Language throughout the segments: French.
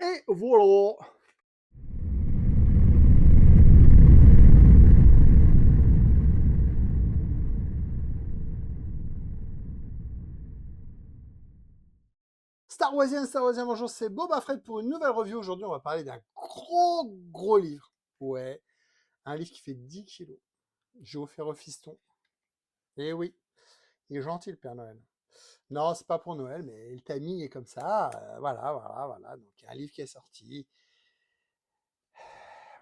Et voilà. Star Wars, bonjour, c'est Boba Fred pour une nouvelle review. Aujourd'hui, on va parler d'un gros livre. Ouais, un livre qui fait 10 kilos. Je vous fais refiston. Eh oui, il est gentil le Père Noël. Non, c'est pas pour Noël, mais le timing est comme ça. Voilà. Donc, il y a un livre qui est sorti.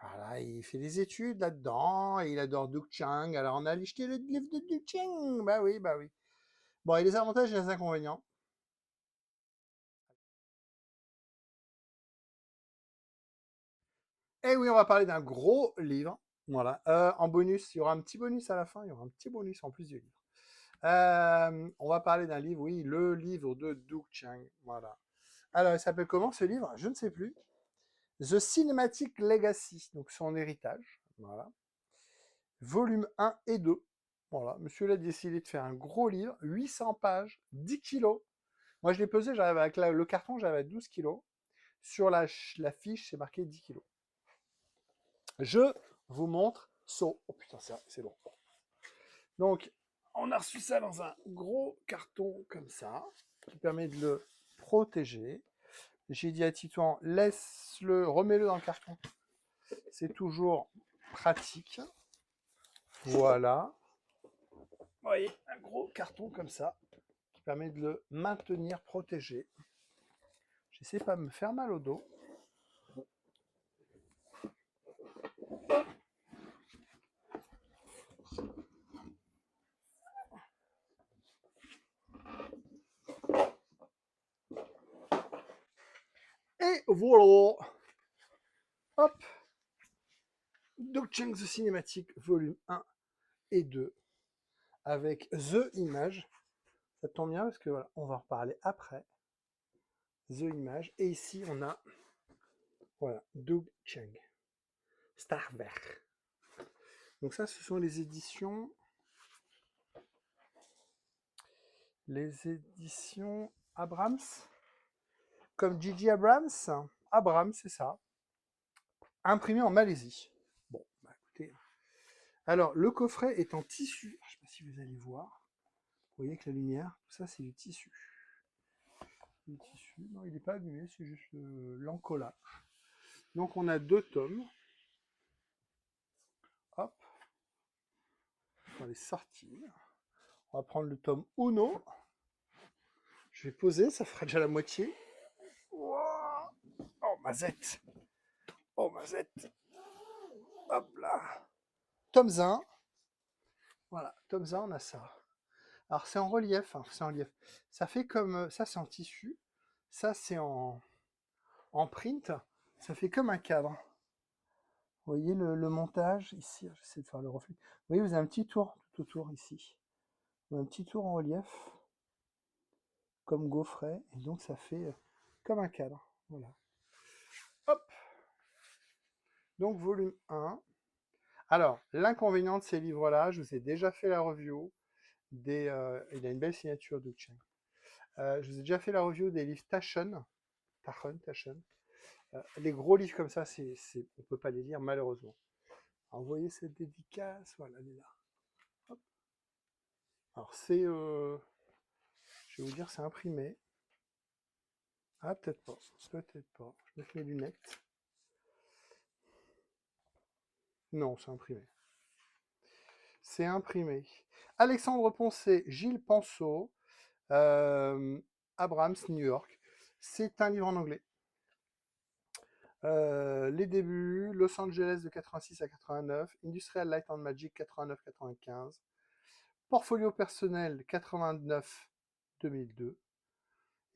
Voilà, il fait des études là-dedans et il adore Duke Chang. Alors, on a acheté le livre de Duke Chang. Bah oui. Bon, il y a les avantages et les inconvénients. Et oui, on va parler d'un gros livre. Voilà. En bonus, il y aura un petit bonus à la fin. Il y aura un petit bonus en plus du livre. On va parler d'un livre, oui, le livre de Duke Chang. Voilà. Alors, il s'appelle comment ce livre? Je ne sais plus. The Cinematic Legacy, donc son héritage. Voilà. Volume 1 et 2. Voilà. Monsieur a décidé de faire un gros livre, 800 pages, 10 kilos. Moi, je l'ai pesé, j'arrive avec le carton, j'avais à 12 kilos. Sur la fiche, c'est marqué 10 kilos. Je vous montre son... Oh putain, c'est long. Donc, on a reçu ça dans un gros carton comme ça, qui permet de le protéger. J'ai dit à Titouan, laisse-le, remets-le dans le carton. C'est toujours pratique. Voilà. Vous voyez, un gros carton comme ça, qui permet de le maintenir protégé. J'essaie pas de me faire mal au dos. Et voilà. Hop. Duke Chang The Cinematic, volume 1 et 2, avec The Image. Ça tombe bien parce que voilà, on va en reparler après. The Image. Et ici, on a voilà, Duke Chang. Starwerk. Donc ça, ce sont les éditions. Les éditions Abrams. Comme Gigi Abrams. Abrams, c'est ça. Imprimé en Malaisie. Bon, bah écoutez. Alors, le coffret est en tissu. Je ne sais pas si vous allez voir. Vous voyez que la lumière, tout ça, c'est du tissu. Du tissu. Non, il n'est pas abîmé, c'est juste l'encollage. Donc, on a 2 tomes. Hop. On va les sortir. On va prendre le tome Uno. Je vais poser, ça fera déjà la moitié. Wow. Oh, mazette. Oh, mazette. Hop là. Tome 1. Voilà, tome 1, on a ça. Alors, c'est en relief. Hein, c'est en relief. Ça fait comme... Ça, c'est en tissu. Ça, c'est en print. Ça fait comme un cadre. Vous voyez le montage ici. J'essaie de faire le reflet. Vous voyez, vous avez un petit tour tout autour ici. Vous avez un petit tour en relief. Comme gaufret. Et donc, ça fait comme un cadre. Voilà. Hop. Donc, volume 1. Alors, l'inconvénient de ces livres-là, je vous ai déjà fait la review il a une belle signature de Chang. Je vous ai déjà fait la review des livres Taschen. Les gros livres comme ça, on ne peut pas les lire, malheureusement. Alors, vous voyez cette dédicace, voilà, elle est là. Hop. Alors, je vais vous dire, c'est imprimé. Ah, peut-être pas. Peut-être pas. Je vais mettre mes lunettes. Non, c'est imprimé. C'est imprimé. Alexandre Poncet, Gilles Penceau, Abrams, New York. C'est un livre en anglais. Les débuts, Los Angeles de 86 à 89, Industrial Light and Magic 89-95, Portfolio personnel 89-2002,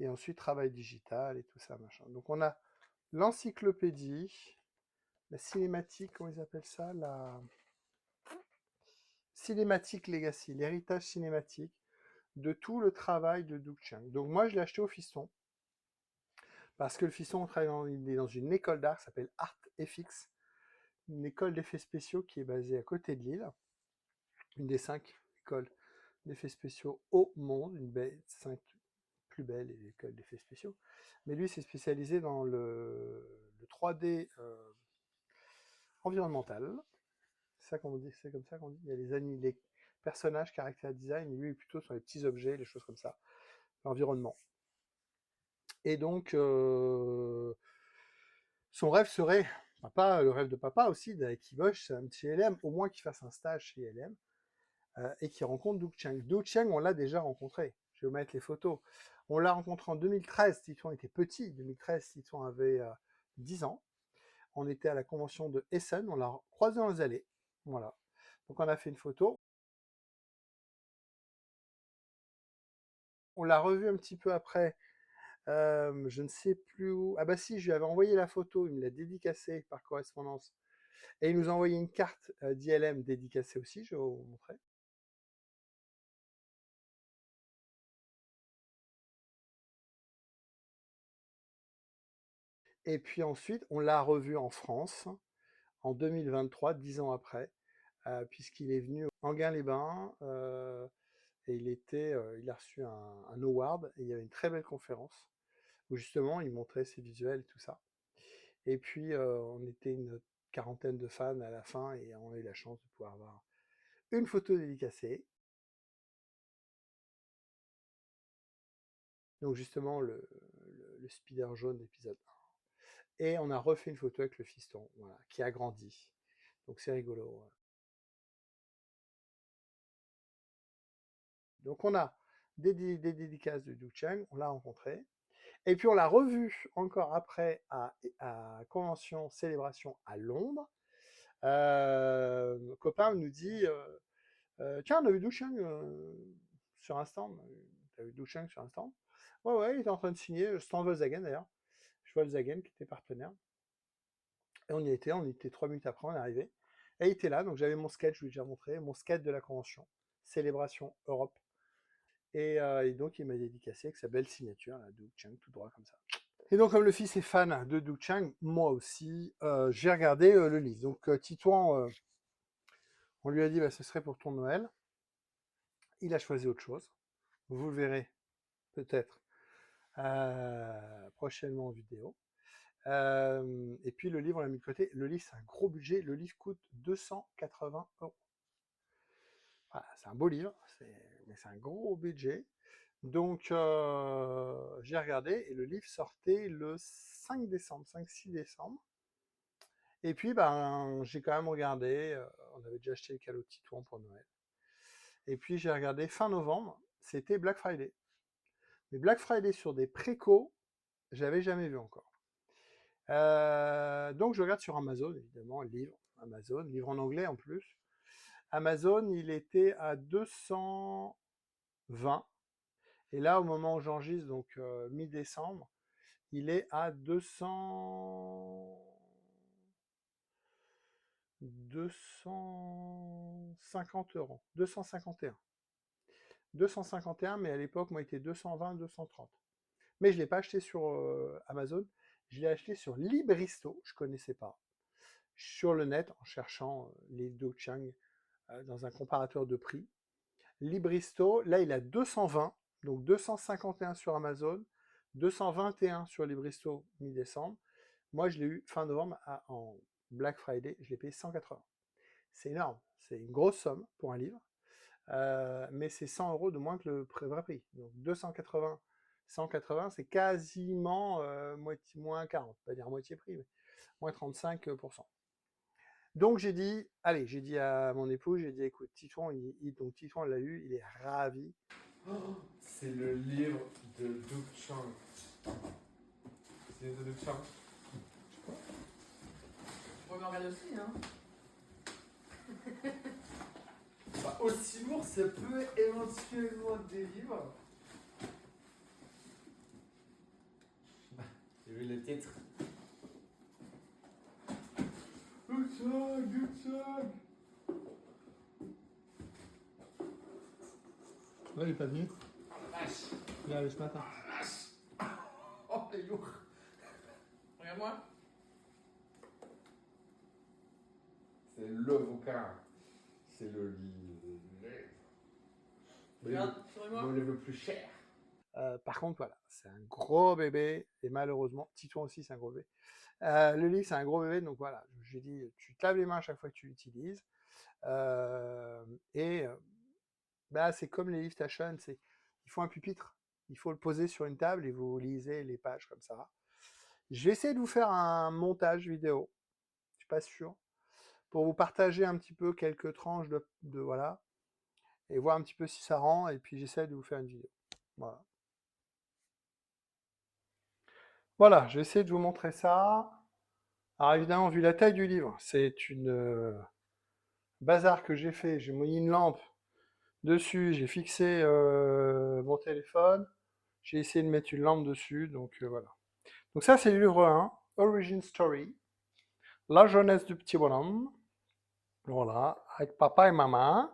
et ensuite travail digital et tout ça, machin. Donc on a l'encyclopédie, la cinématique, comment ils appellent ça, la Cinematic Legacy, l'héritage cinématique de tout le travail de Duke Chang. Donc moi je l'ai acheté au fiston, parce que le fiston travaille dans une école d'art qui s'appelle Art FX, une école d'effets spéciaux qui est basée à côté de Lille, une des 5 écoles d'effets spéciaux au monde, une des 5 plus belle et l'école d'effets spéciaux. Mais lui, s'est spécialisé dans le 3D environnemental. C'est comme ça qu'on dit. Il y a les personnages, character design, lui, plutôt sur les petits objets, les choses comme ça, l'environnement. Et donc, son rêve serait, papa, le rêve de papa aussi, qui bosse chez LM, au moins qu'il fasse un stage chez LM, et qu'il rencontre Doug Chiang. Doug Chiang, on l'a déjà rencontré. Je vais vous mettre les photos. On l'a rencontré en 2013, Titouan était petit. 2013, Titouan avait 10 ans. On était à la convention de Essen, on l'a croisé dans les allées. Voilà. Donc on a fait une photo. On l'a revu un petit peu après. Je ne sais plus où. Ah bah si, je lui avais envoyé la photo, il me l'a dédicacée par correspondance. Et il nous a envoyé une carte d'ILM dédicacée aussi, je vais vous montrer. Et puis ensuite, on l'a revu en France en 2023, 10 ans après, puisqu'il est venu en Enghien-les-Bains, et il a reçu un award, et il y avait une très belle conférence, où justement, il montrait ses visuels et tout ça. Et puis, on était une quarantaine de fans à la fin, et on a eu la chance de pouvoir avoir une photo dédicacée. Donc justement, le speeder jaune d'épisode 1. Et on a refait une photo avec le fiston, voilà, qui a grandi. Donc c'est rigolo. Donc on a des dédicaces de Du Chang, on l'a rencontré. Et puis on l'a revu encore après à Convention Célébration à Londres. Copain nous dit tiens, on a vu Du Chang sur un stand. T'as vu Du Chang sur un stand? Ouais, ouais, il était en train de signer, stand Volkswagen d'ailleurs. Volkswagen qui était partenaire. Et on y était 3 minutes après, on est arrivé. Et il était là, donc j'avais mon sketch, je lui ai déjà montré, mon sketch de la convention, Célébration Europe. Et donc il m'a dédicacé avec sa belle signature, là, Doug Chang, tout droit comme ça. Et donc comme le fils est fan de Doug Chang, moi aussi, j'ai regardé le livre. Donc Titouan, on lui a dit, bah, ce serait pour ton Noël. Il a choisi autre chose. Vous le verrez peut-être prochainement en vidéo. Et puis le livre, on l'a mis de côté. Le livre, c'est un gros budget. Le livre coûte 280 €. Voilà, c'est un beau livre, mais c'est un gros budget. Donc j'ai regardé et le livre sortait le 5 décembre, 5-6 décembre. Et puis ben, j'ai quand même regardé, on avait déjà acheté le cadeau de Titouan pour Noël. Et puis j'ai regardé fin novembre, c'était Black Friday. Mais Black Friday sur des précos, j'avais jamais vu encore. Donc je regarde sur Amazon, évidemment, Amazon, livre en anglais en plus. Amazon, il était à 220. Et là, au moment où j'enregistre, donc mi-décembre, il est à 250 €. 251. 251, mais à l'époque, moi, il était 220, 230. Mais je ne l'ai pas acheté sur Amazon. Je l'ai acheté sur Libristo, je ne connaissais pas. Sur le net, en cherchant les Doug Chang dans un comparateur de prix. Libristo, là, il a 220, donc 251 sur Amazon, 221 sur Libristo mi-décembre. Moi, je l'ai eu fin novembre en Black Friday, je l'ai payé 180. C'est énorme, c'est une grosse somme pour un livre, mais c'est 100 € de moins que le vrai prix. Donc 280, 180, c'est quasiment moins 40, pas dire moitié prix, mais moins 35%. Donc j'ai dit, allez, j'ai dit à mon épouse, j'ai dit, écoute, Titouan, donc Titouan l'a eu, il est ravi. Oh, c'est le livre de Doug Chang. C'est le livre de Doug Chang. Tu pourrais me regarder aussi, hein. Bah, aussi lourd, ça peut éventuellement être des livres. J'ai vu le titre. Doug Chang, Doug Chang. Ouais, il est pas venu. Vache. Il est arrivé ce matin. Oh, il est lourd. Regarde-moi. C'est le bouquin. C'est le livre. Regarde, souris-moi. Le livre le plus cher. Par contre, voilà, c'est un gros bébé, et malheureusement, Titouan aussi, c'est un gros bébé. Le livre, c'est un gros bébé, donc voilà, j'ai dit, tu te laves les mains à chaque fois que tu l'utilises. Euh, et bah, c'est comme les livres Taschen, il faut un pupitre, il faut le poser sur une table et vous lisez les pages comme ça. Je vais essayer de vous faire un montage vidéo, je suis pas sûr, pour vous partager un petit peu quelques tranches voilà, et voir un petit peu si ça rend, et puis j'essaie de vous faire une vidéo. Voilà. Voilà, je vais essayer de vous montrer ça. Alors évidemment, vu la taille du livre, c'est une bazar que j'ai fait. J'ai mis une lampe dessus, j'ai fixé mon téléphone, j'ai essayé de mettre une lampe dessus, donc voilà. Donc ça, c'est le livre 1, Origin Story, la jeunesse du petit bonhomme. Voilà, avec papa et maman.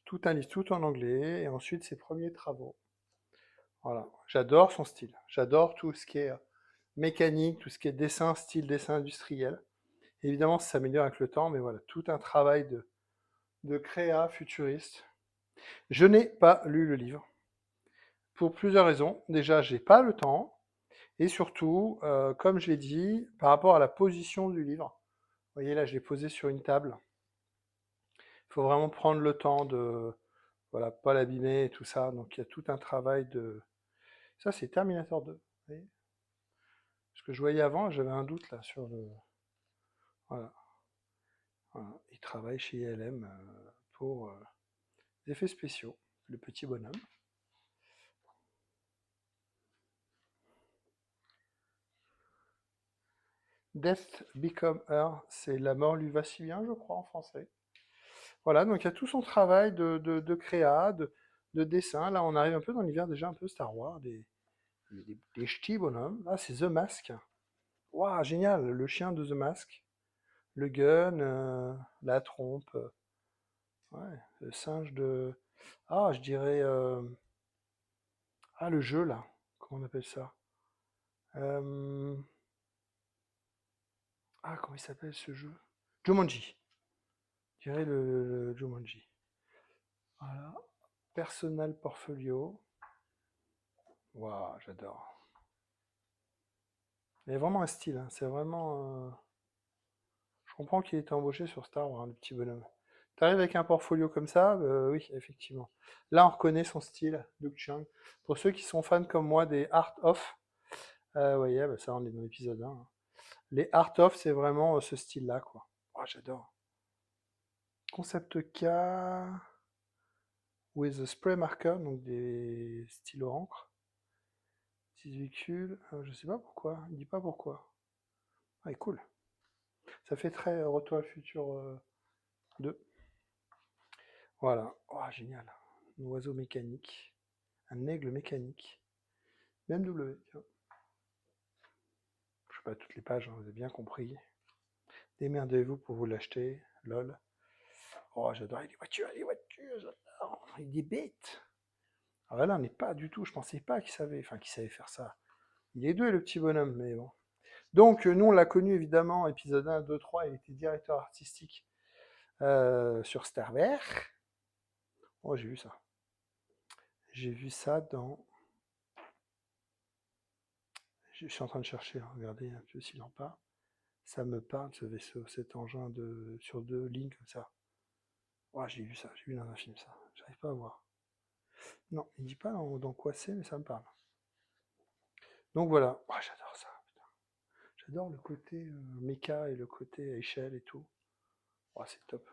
Tout un livre, tout en anglais, et ensuite ses premiers travaux. Voilà, j'adore son style. J'adore tout ce qui est mécanique, tout ce qui est dessin, style dessin industriel. Évidemment, ça s'améliore avec le temps, mais voilà, tout un travail de créa futuriste. Je n'ai pas lu le livre, pour plusieurs raisons. Déjà, j'ai pas le temps, et surtout, comme je l'ai dit, par rapport à la position du livre. Vous voyez, là, je l'ai posé sur une table. Il faut vraiment prendre le temps de, voilà, pas l'abîmer et tout ça. Donc, il y a tout un travail de... Ça, c'est Terminator 2. Vous voyez, ce que je voyais avant, j'avais un doute là sur le... Voilà. Voilà. Il travaille chez ILM pour les effets spéciaux, le petit bonhomme. Death Become Her, c'est La mort lui va si bien, je crois, en français. Voilà, donc il y a tout son travail de créa, de dessin. Là, on arrive un peu dans l'univers déjà un peu Star Wars, des ch'tis bonhommes. Là, c'est The Mask. Waouh, génial, le chien de The Mask. Le gun, la trompe. Ouais, le singe de... Ah, je dirais... Ah, le jeu, là. Comment on appelle ça? Euh, Ah, comment il s'appelle ce jeu? Jumanji. Je dirais le Jumanji. Voilà. Personal Portfolio. Waouh, j'adore. Il y a vraiment un style, hein. C'est vraiment... Je comprends qu'il ait été embauché sur Star Wars, hein, le petit bonhomme. T'arrives avec un portfolio comme ça, oui, effectivement. Là, on reconnaît son style, Luke Chang. Pour ceux qui sont fans comme moi des Art of, vous voyez, bah, ça, on est dans l'épisode 1, hein. Les Art of, c'est vraiment ce style-là, quoi. Oh, j'adore. Concept K with a spray marker, donc des stylos encre. 6 véhicules, je sais pas pourquoi, il dit pas pourquoi. Ah, cool. Ça fait très Retour à le futur 2. Voilà. Oh, génial. Un oiseau mécanique. Un aigle mécanique. BMW, tiens. Je sais pas toutes les pages, hein, vous avez bien compris. Démerdez-vous pour vous l'acheter. LOL. Oh, j'adore les voitures, j'adore. Et des bêtes. Alors là, on n'est pas du tout, je pensais pas qu'il savait faire ça. Il est doué, le petit bonhomme, mais bon. Donc, nous, on l'a connu, évidemment, épisode 1, 2, 3, il était directeur artistique sur Star Wars. Oh, j'ai vu ça. J'ai vu ça dans... Je suis en train de chercher, hein, regardez un peu s'il en parle. Ça me parle, ce vaisseau, cet engin sur 2 lignes comme ça. Oh, j'ai vu ça, j'ai vu dans un film ça. J'arrive pas à voir. Non, il dit pas dans quoi c'est, mais ça me parle. Donc voilà. Oh, j'adore ça. Putain. J'adore le côté méca et le côté échelle et tout. Oh, c'est top.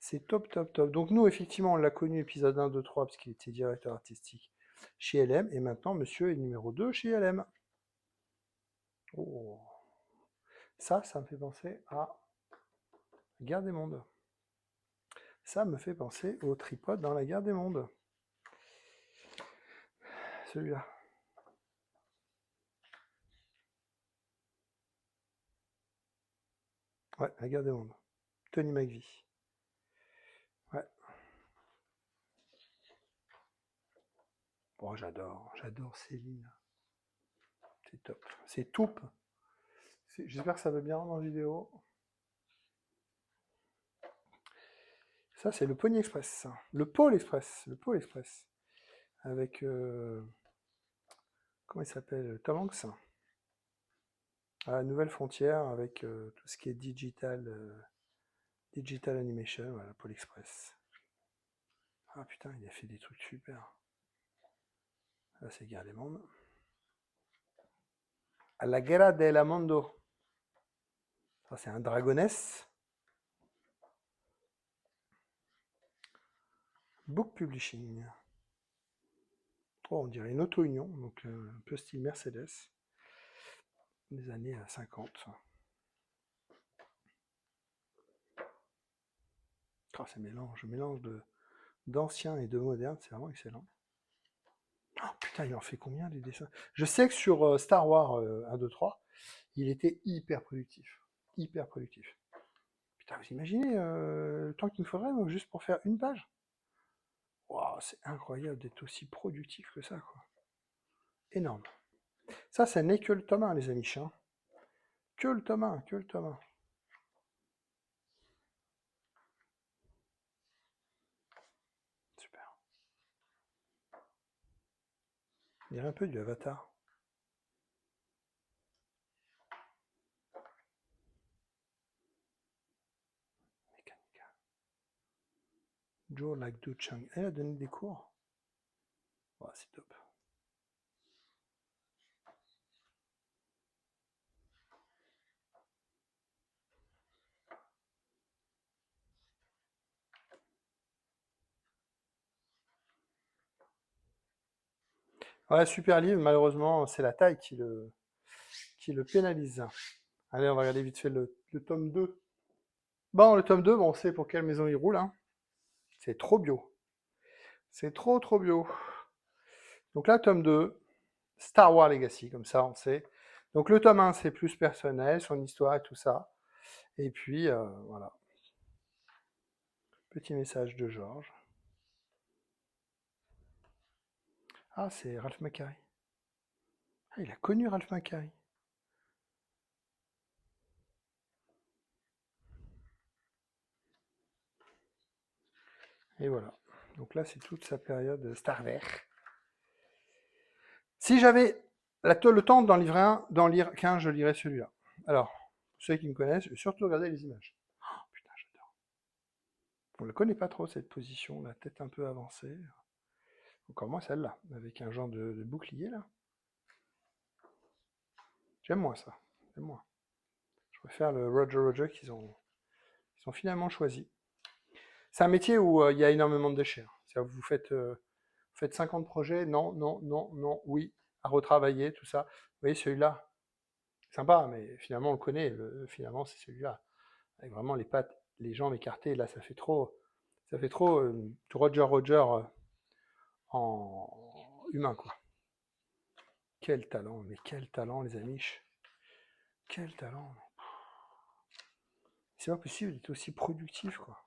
C'est top, top, top. Donc nous, effectivement, on l'a connu épisode 1, 2, 3, parce qu'il était directeur artistique chez LM, et maintenant, monsieur est numéro 2 chez LM. Oh. Ça me fait penser à Guerre des Mondes. Ça me fait penser au tripode dans la Guerre des Mondes. Celui-là. Ouais, la Guerre des Mondes. Tony McVie. Ouais. Oh, j'adore Céline. C'est top. C'est toupe. J'espère que ça va bien dans la vidéo. Ça, c'est le Pony Express. Le Pôle Express. Le Pôle Express. avec comment il s'appelle, Tom Hanks, à Nouvelle Frontière avec tout ce qui est digital animation, voilà, Pôle Express. Ah putain, il a fait des trucs super. Là, c'est Guerre des Mondes. À la Guerra del Mondo. Ça, c'est un dragonesse. Book Publishing. Oh, on dirait une auto-union, donc un peu style Mercedes, des années 50. Oh, c'est mélange d'ancien et de moderne, c'est vraiment excellent. Oh putain, il en fait combien des dessins? Je sais que sur Star Wars 1, 2, 3, il était hyper productif. Hyper productif. Putain, vous imaginez le temps qu'il me faudrait juste pour faire une page? Waouh, c'est incroyable d'être aussi productif que ça, quoi. Énorme. Ça n'est que le tome 1, les amis. Hein. Que le tome 1, que le tome 1. Super. Il y a un peu du Avatar. Mécanique. Joe like Do Chang. Elle a donné des cours. Oh, c'est top. Ouais, super livre. Malheureusement, c'est la taille qui le pénalise. Allez, on va regarder vite fait le tome 2. Bon, le tome 2, bon, on sait pour quelle maison il roule. Hein. C'est trop bio. C'est trop bio. Donc là, tome 2, Star Wars Legacy, comme ça, on sait. Donc le tome 1, c'est plus personnel, son histoire et tout ça. Et puis, voilà. Petit message de Georges. Ah, c'est Ralph McQuarrie. Ah, il a connu Ralph McQuarrie. Et voilà. Donc là, c'est toute sa période Star Wars. Si j'avais le temps d'en lire qu'un, je lirais celui-là. Alors, pour ceux qui me connaissent, je vais surtout regarder les images. Oh, putain, j'adore. On ne le connaît pas trop, cette position, la tête un peu avancée. Encore moins celle-là, avec un genre de bouclier, là. J'aime moins ça. J'aime moins. Je préfère le Roger qu'ils ont finalement choisi. C'est un métier où il y a énormément de déchets. C'est-à-dire, vous faites 50 projets, non, non, non, non, oui, à retravailler, tout ça. Vous voyez, celui-là, sympa, mais finalement, on le connaît. Finalement, c'est celui-là. Avec vraiment les pattes, les jambes écartées. Là, ça fait trop du Roger en humain, quoi. Quel talent, mais quel talent, les amis. Quel talent. C'est pas possible d'être aussi productif, quoi.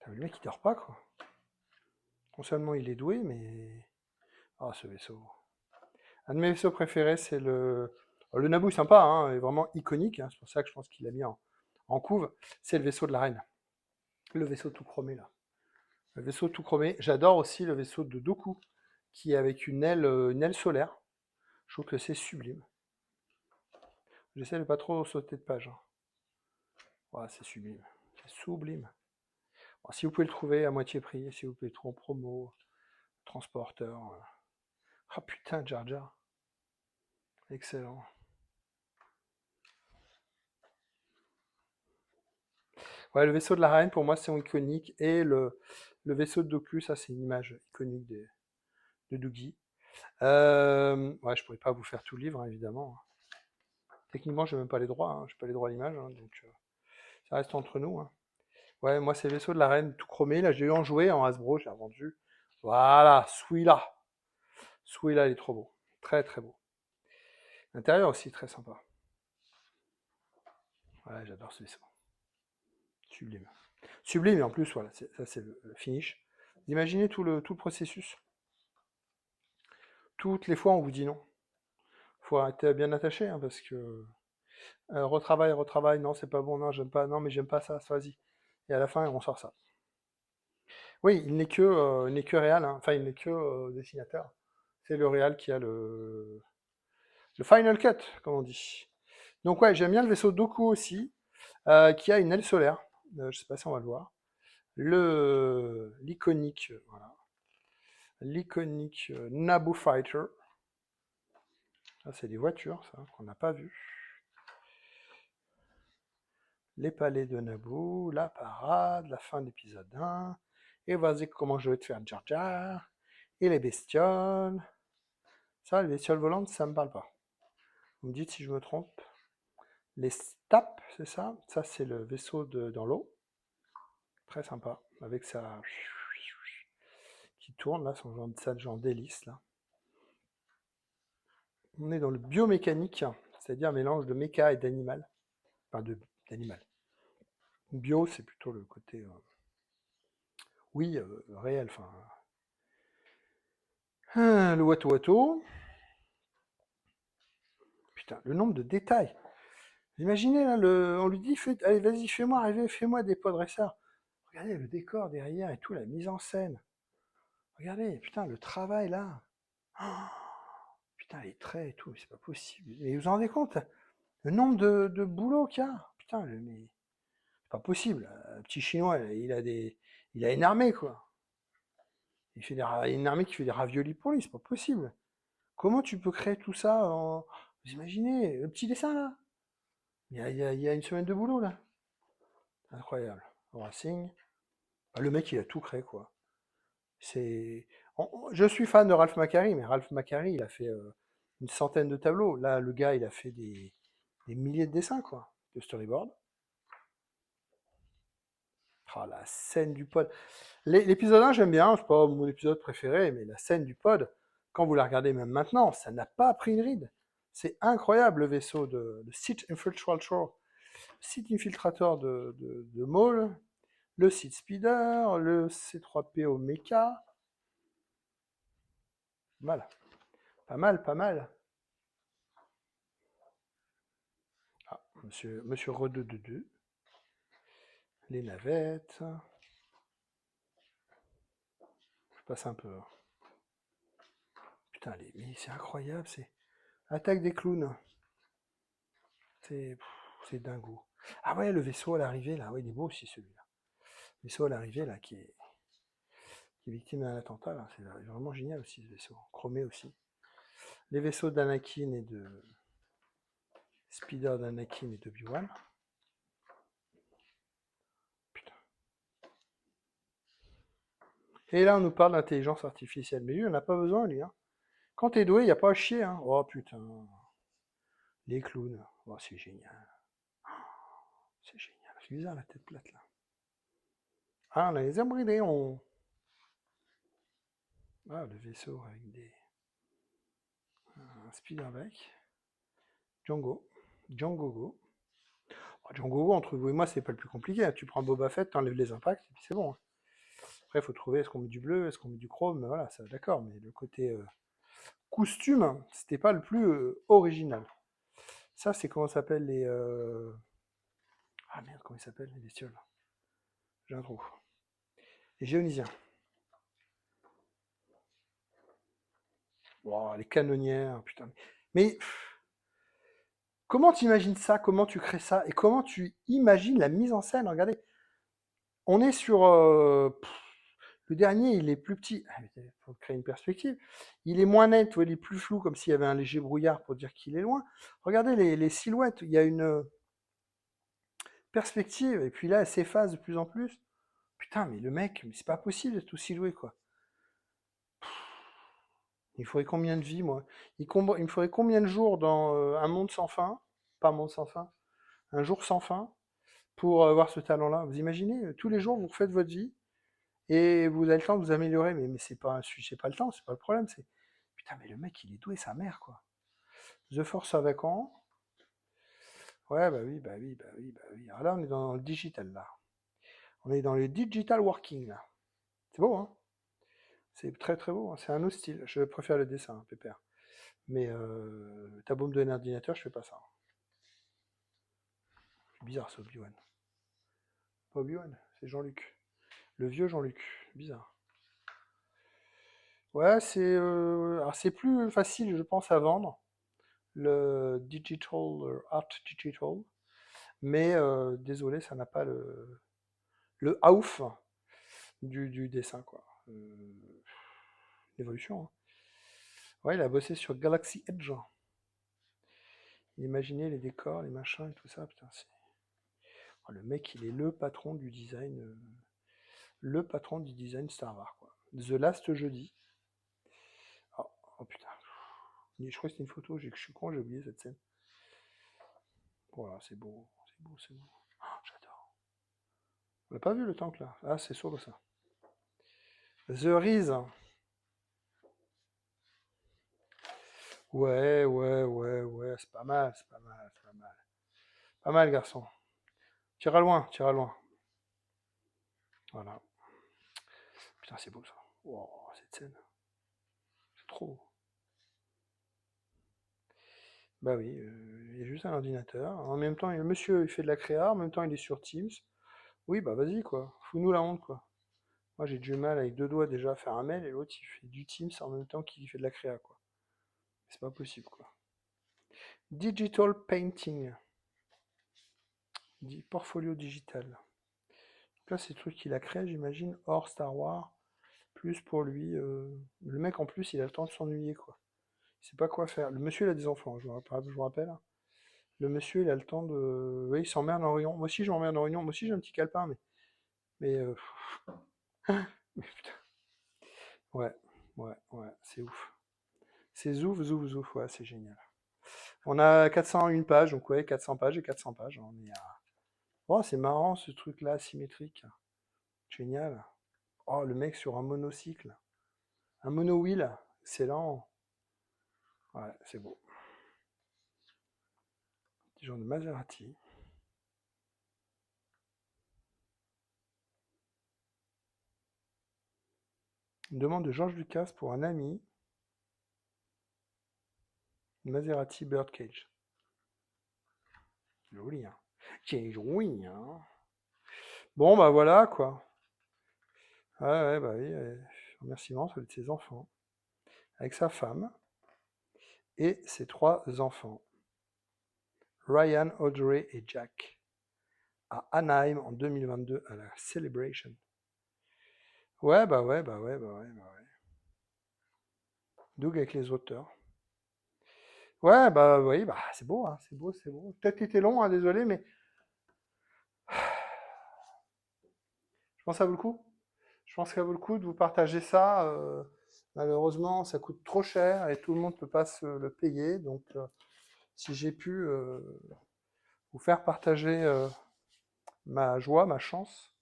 Le mec, il dort pas, quoi. Non seulement il est doué, mais... Ah, ce vaisseau. Un de mes vaisseaux préférés, c'est le Naboo, sympa, hein, est vraiment iconique. Hein, c'est pour ça que je pense qu'il l'a mis en couve. C'est le vaisseau de la reine. Le vaisseau tout chromé, là. Le vaisseau tout chromé. J'adore aussi le vaisseau de Dooku, qui est avec une aile solaire. Je trouve que c'est sublime. J'essaie de pas trop sauter de page. Hein. Ouais, c'est sublime. C'est sublime. Bon, si vous pouvez le trouver à moitié prix, si vous pouvez le trouver en promo, transporteur. Ah putain, Jar Jar. Excellent. Ouais, le vaisseau de la reine, pour moi, c'est iconique. Et le vaisseau de Doku, ça, c'est une image iconique de Doogie. Ouais, je pourrais pas vous faire tout le livre, hein, évidemment. Techniquement, je n'ai même pas les droits. Hein, je n'ai pas les droits à l'image. Hein, donc, ça reste entre nous. Hein. Ouais, moi, c'est le vaisseau de la reine tout chromé. Là, j'ai eu en jouer en Hasbro, je l'ai revendu. Voilà, celui-là. Celui-là, il est trop beau. Très, très beau. L'intérieur aussi, très sympa. Ouais, j'adore ce vaisseau. Sublime. Sublime, et en plus, voilà, ça, c'est le finish. Imaginez tout le processus. Toutes les fois, on vous dit non. Faut être bien attaché, hein, parce que retravaille, non, c'est pas bon, non, j'aime pas, non, mais j'aime pas ça, vas-y. Et à la fin, on sort ça. Oui, il n'est que réal, hein. Enfin, il n'est que dessinateur. C'est le réal qui a le final cut, comme on dit. Donc ouais, j'aime bien le vaisseau Doku aussi, qui a une aile solaire. Je sais pas si on va le voir. L'iconique, voilà. L'iconique Naboo Fighter. Ça, c'est des voitures, ça, qu'on n'a pas vu. Les palais de Naboo, la parade, la fin de l'épisode 1. Et vas-y, comment je vais te faire Jar Jar. Et les bestioles. Ça, les bestioles volantes, ça me parle pas. Vous me dites si je me trompe. Les Stap, c'est ça? Ça, c'est le vaisseau dans l'eau. Très sympa. Avec sa... qui tourne, là, son genre d'hélice, là. On est dans le biomécanique, c'est-à-dire un mélange de méca et d'animal. Enfin, d'animal. Bio, c'est plutôt le côté... oui, réel, enfin... le Watu Watu. Putain, le nombre de détails. Imaginez, là, on lui dit, allez, vas-y, fais-moi rêver, fais-moi des podresseurs. Regardez le décor derrière et tout, la mise en scène. Regardez, putain, le travail, là. Oh, putain, les traits et tout, c'est pas possible. Mais vous vous rendez compte? Le nombre de boulot qu'il y a? Putain, mais c'est pas possible. Un petit chinois, il a une armée, quoi. Une armée qui fait des raviolis pour lui, c'est pas possible. Comment tu peux créer tout ça en... Vous imaginez, le petit dessin, là? Il y a une semaine de boulot, là. Incroyable. Racing. Ah, le mec, il a tout créé, quoi. C'est... Je suis fan de Ralph McQuarrie, mais Ralph McQuarrie, il a fait une centaine de tableaux. Là, le gars, il a fait des milliers de dessins, quoi, de storyboard. Ah, la scène du pod. L'épisode 1, j'aime bien, c'est pas mon épisode préféré, mais la scène du pod, quand vous la regardez même maintenant, ça n'a pas pris une ride. C'est incroyable le vaisseau le site infiltrator de Maul, le site speeder, le C3PO mecha. Mal. Pas mal, pas mal. Ah, monsieur Re222. Les navettes. Je passe un peu. Putain, mais c'est incroyable, c'est. Attaque des clowns. C'est dingo. Ah ouais, le vaisseau à l'arrivée, là, ouais, il est beau aussi celui-là. Le vaisseau à l'arrivée, là, qui est victime d'un attentat, là, c'est vraiment génial aussi ce vaisseau. Chromé aussi. Les vaisseaux d'Anakin et de. Speeder d'Anakin et d'Obi-Wan. Putain. Et là, on nous parle d'intelligence artificielle. Mais lui, on n'a pas besoin, lui. Hein. Quand t'es doué, il n'y a pas à chier. Hein. Oh putain. Les clowns. Oh, c'est génial. C'est génial. C'est bizarre la tête plate là. Ah, on a les embryons. Ah, le vaisseau avec un speederback. Django. Django Go. Oh, Django Go, entre vous et moi, c'est pas le plus compliqué. Hein. Tu prends Boba Fett, t'enlèves les impacts, et puis c'est bon. Hein. Après, il faut trouver est-ce qu'on met du bleu, est-ce qu'on met du chrome. Voilà, ça, d'accord. Mais le côté costume, c'était pas le plus original. Ça, c'est comment ça s'appelle les. Ah merde, comment ils s'appellent les bestioles? J'ai un trou. Les géonisiens. Oh, les canonnières, putain. Mais comment tu imagines ça? Comment tu crées ça? Et comment tu imagines la mise en scène? Regardez, on est sur... le dernier, il est plus petit. Il faut créer une perspective. Il est moins net, il est plus flou, comme s'il y avait un léger brouillard pour dire qu'il est loin. Regardez les silhouettes, il y a une perspective, et puis là, elle s'efface de plus en plus. Putain, mais le mec, mais c'est pas possible d'être aussi doué, quoi. Il faudrait combien de vies, moi? Il me faudrait combien de jours dans un monde sans fin? Pas un monde sans fin, un jour sans fin, pour avoir ce talent-là. Vous imaginez, tous les jours, vous refaites votre vie, et vous avez le temps de vous améliorer, mais c'est pas le temps, c'est pas le problème, c'est... Putain, mais le mec, il est doué, sa mère, quoi. The Force Awakens. Ouais, bah oui, bah oui, bah oui, bah oui. Alors là, on est dans le digital, là. On est dans le digital working, là. C'est beau, hein? C'est très très beau, hein. C'est un autre style. Je préfère le dessin, hein, pépère. Mais t'as beau me donner un ordinateur, je fais pas ça. C'est bizarre, ça, Obi-Wan. Pas Obi-Wan, c'est Jean-Luc. Le vieux Jean-Luc. Bizarre. Ouais, alors c'est plus facile, je pense, à vendre, le digital, art digital, mais désolé, ça n'a pas le ouf du dessin, quoi. L'évolution, hein. Ouais, il a bossé sur Galaxy Edge. Imaginez les décors, les machins et tout ça, putain, oh, le mec, il est le patron du design, Star Wars, quoi. The Last Jedi. Oh, oh, putain. Je crois que c'était une photo, je suis con, j'ai oublié cette scène. Voilà, c'est beau, c'est beau, c'est beau. Oh, j'adore. On l'a pas vu le tank là. Ah, c'est solo ça. The Riz. Ouais, ouais, ouais, ouais, c'est pas mal, c'est pas mal, c'est pas mal. Pas mal, garçon. Tira loin, tira loin. Voilà. Putain, c'est beau ça. Wow, cette scène. C'est trop beau. Bah oui, il y a juste un ordinateur. En même temps, le monsieur, il fait de la créa, en même temps, il est sur Teams. Oui, bah vas-y, quoi. Fous-nous la honte, quoi. Moi, j'ai du mal avec 2 doigts déjà à faire un mail, et l'autre, il fait du Teams en même temps qu'il fait de la créa, quoi. C'est pas possible, quoi. Digital painting. Dit portfolio digital. Donc là, c'est le truc qu'il a créé, j'imagine, hors Star Wars. Plus pour lui. Le mec, en plus, il a le temps de s'ennuyer, quoi. Il sait pas quoi faire. Le monsieur, il a des enfants, je vous rappelle. Le monsieur, il a le temps de. Oui, il s'emmerde en réunion. Moi aussi, je m'emmerde en réunion. Moi aussi, j'ai un petit calepin, mais mais putain. Ouais, ouais, ouais, c'est ouf. C'est zouf, zouf, zouf, ouais, c'est génial. On a 401 pages, donc ouais, 400 pages et 400 pages. On est à... Oh, c'est marrant ce truc-là, symétrique. Génial. Oh, le mec sur un monocycle. Un monowheel. Excellent. Ouais, c'est beau. Petit genre de Maserati. Une demande de George Lucas pour un ami. Une Maserati Birdcage. Joli, hein. C'est joli, hein. Bon, bah voilà, quoi. Ouais, ouais, bah oui. Remerciement de ses enfants. Avec sa femme. Et ses 3 enfants. Ryan, Audrey et Jack. À Anaheim en 2022 à la Celebration. Ouais, bah ouais, bah ouais, bah ouais, bah ouais. Doug avec les auteurs. Ouais, bah oui, bah c'est beau, hein, c'est beau, c'est beau. Peut-être qu'il était long, hein, désolé, mais je pense que ça vaut le coup. Je pense que ça vaut le coup de vous partager ça. Malheureusement, ça coûte trop cher et tout le monde ne peut pas se le payer. Donc, si j'ai pu vous faire partager ma joie, ma chance,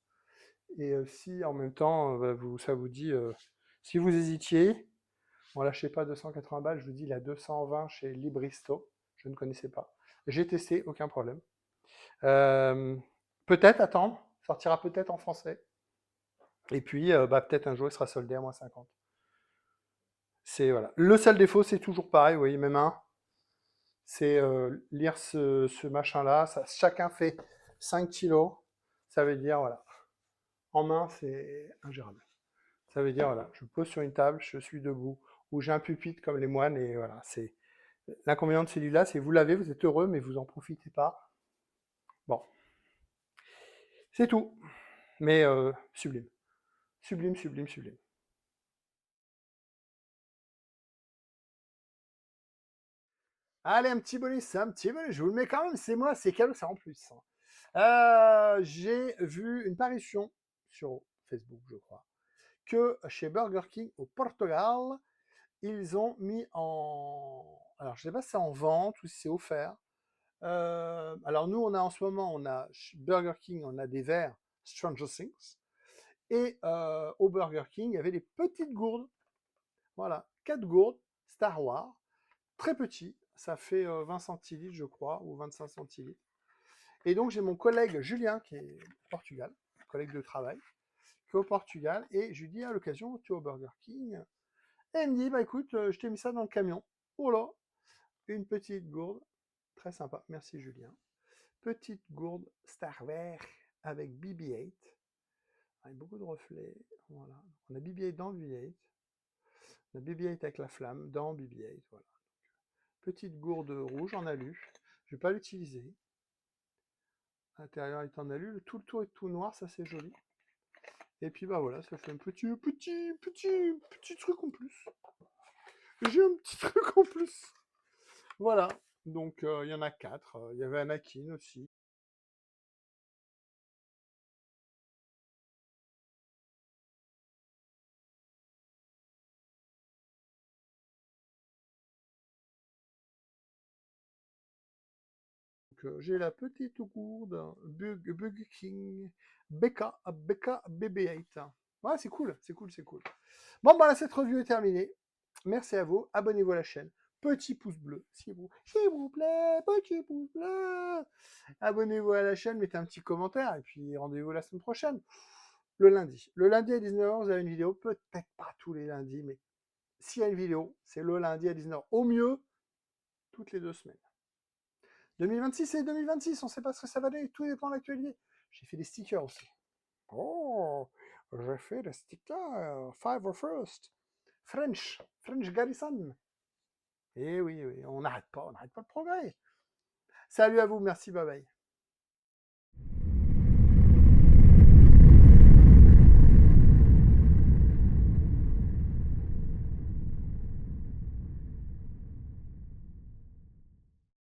et si en même temps ça vous dit, si vous hésitiez, bon, lâchez pas 280 balles, je vous dis, il a 220 chez Libristo, je ne connaissais pas. J'ai testé, aucun problème. Peut-être attendre, sortira peut-être en français. Et puis, peut-être un jour, il sera soldé à moins 50. C'est, voilà. Le seul défaut, c'est toujours pareil, vous voyez, même un, c'est lire ce machin-là. Chacun fait 5 kilos. Ça veut dire, voilà, en main, c'est ingérable. Ça veut dire, voilà, je pose sur une table, je suis debout, ou j'ai un pupitre comme les moines, et voilà, c'est... L'inconvénient de celui-là, c'est vous l'avez, vous êtes heureux, mais vous en profitez pas. Bon, c'est tout. Mais sublime. Sublime, sublime, sublime. Allez, un petit bonus, un petit bonus. Je vous le mets quand même, c'est moi, c'est cadeau, c'est en plus. J'ai vu une parution sur Facebook, je crois, que chez Burger King au Portugal, ils ont mis en... Alors, je sais pas si c'est en vente ou si c'est offert. Alors, nous, on a en ce moment, on a chez Burger King, on a des verres Stranger Things. Et au Burger King, il y avait des petites gourdes. Voilà, 4 gourdes Star Wars, très petits. Ça fait 20 centilitres, je crois, ou 25 centilitres. Et donc, j'ai mon collègue Julien, qui est au Portugal, collègue de travail, qui est au Portugal, et je lui dis à l'occasion, tu es au Burger King. Et il me dit, bah écoute, je t'ai mis ça dans le camion. Oh là, une petite gourde, très sympa, merci Julien. Petite gourde Star Wars avec BB-8. avec beaucoup de reflets. Voilà. On a BB-8 dans BB-8. On a BB-8 avec la flamme dans BB-8. Voilà. Petite gourde rouge en alu. Je ne vais pas l'utiliser. L'intérieur est en alu. Tout le tour est tout noir, ça c'est joli. Et puis bah voilà, ça fait un petit truc en plus. J'ai un petit truc en plus. Voilà. Donc il y en a 4. Il y avait Anakin aussi. J'ai la petite gourde Bug King Becca BB-8. Ouais, c'est cool, c'est cool, c'est cool. Bon, voilà, cette revue est terminée. Merci à vous. Abonnez-vous à la chaîne. Petit pouce bleu, s'il vous plaît, petit pouce bleu. Abonnez-vous à la chaîne, mettez un petit commentaire et puis rendez-vous la semaine prochaine. Le lundi. Le lundi à 19h, vous avez une vidéo. Peut-être pas tous les lundis, mais s'il y a une vidéo, c'est le lundi à 19h. Au mieux, toutes les 2 semaines. 2026 et 2026, on ne sait pas ce que ça va donner, tout dépend de l'actualité. J'ai fait des stickers aussi. Oh, j'ai fait des stickers. Five First. French Garrison. Et oui, on n'arrête pas le progrès. Salut à vous, merci, bye bye.